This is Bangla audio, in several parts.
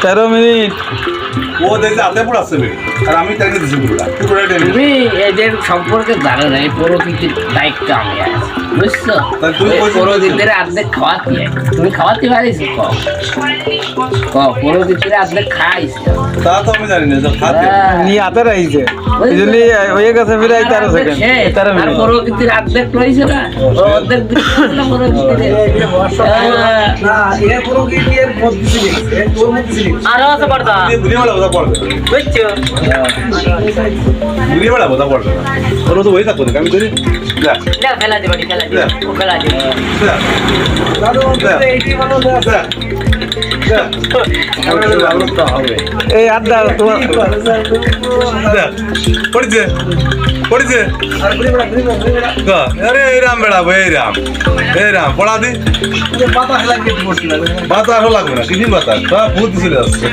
13 মিনিট ও দেখছে হাতে পড়াচ্ছে আর আমি তাকে দিছি তুমি এদের সম্পর্কে জানো না, এই প্রকৃতির দায়িত্ব আমি আছি, বুঝছো? প্রকৃতির অর্ধেক খাওয়াতে, তুমি খাওয়াতে পারিস? প্রকৃতির অর্ধেক খাইছে, তা তো আমি জানি না খাতে নিয়ে হাতে রাখছে এই জন্য হয়ে গেছে ফিরে 13 সেকেন্ড 13 মিনিট প্রকৃতির অর্ধেক রয়েছে না, অর্ধেক আরো আছে পড়তা দুনিয়াওয়ালা কথা পড়বে বুঝছো দুনিয়াওয়ালা কথা পড়বে না ওরা তো হয়ে থাকবে আমি ধরি যা না খেলা দে বাড়ি খেলা দে ও খেলা দে যা যা এই আড্ডা তোমার যা পড়ছে পড়ছে আরে এই রাম বেড়া ভাই এই রাম পড়া দি বাতা এখন লাগবে না টিফিন বাতা সব ভূত ছিল আসছে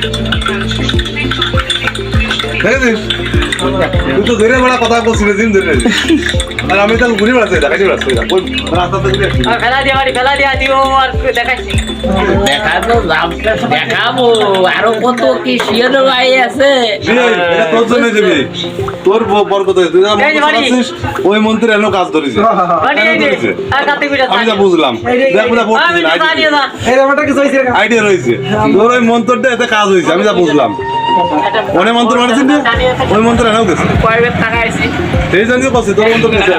দেখেছিস তুই তো ধরে বেড়া কথা বলছিস দিন ধরে আর আমি তাহলে ঘুরে বেড়াচ্ছি দেখাচ্ছি বেড়াচ্ছি রাস্তাতে ঘুরে আসছি খেলা দে বাড়ি খেলা দে দিও আর দেখাচ্ছি দেখাবো দেখাবো আরো কত কি শিয়ানো ভাই আছে। এটা তোর জন্য যাবি তোর বরকত তুই যা মন্ত্র চালাচ্ছিস ওই মন্ত্রে এলো কাজ ধরেছে আমি যা বুঝলাম দেখ না আইডিয়া রয়েছে তোর ওই মন্ত্রটা এতে কাজ হয়েছে আমি যা বুঝলাম মনে মন্ত্র মানেছিস না ওই মন্ত্র এনাও গেছে কয়েক টাকা আছে সেই জন্য বলছি তোর মন্ত্র নিয়েছে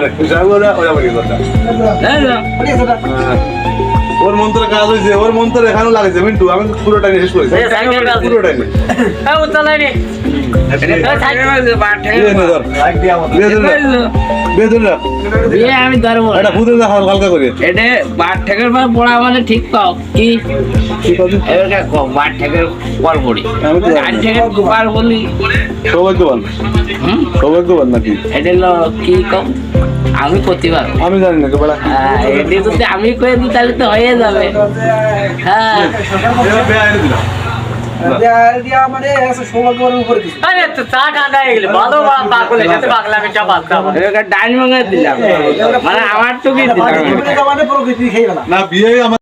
ওর মন্ত্রে কাজ হয়েছে ওর মন্ত্র এখানেও লাগেছে মিন্টু আমি পুরোটা নিয়ে শেষ করেছি পুরোটা নিয়ে আমি ধরবো এটা ভূতের হালকা করে এটা বার ঠেকের পর পড়া মানে ঠিক পাও কি বার ঠেকের পর পড়ি বার ঠেকের পর বলি সৌভাগ্যবান সৌভাগ্যবান নাকি এটা হলো কি কম আমি করতে পারবো আমি জানি না বেড়া এটি যদি আমি করে দিই তাহলে তো হয়ে যাবে। হ্যাঁ আরে তো চা খাওয়া গেলে ভালো পাগল এসে পাগলা আমি চা বাদ খাবো ডাইনিং দিলাম মানে আমার তো কি দিলাম না বিয়ে আমার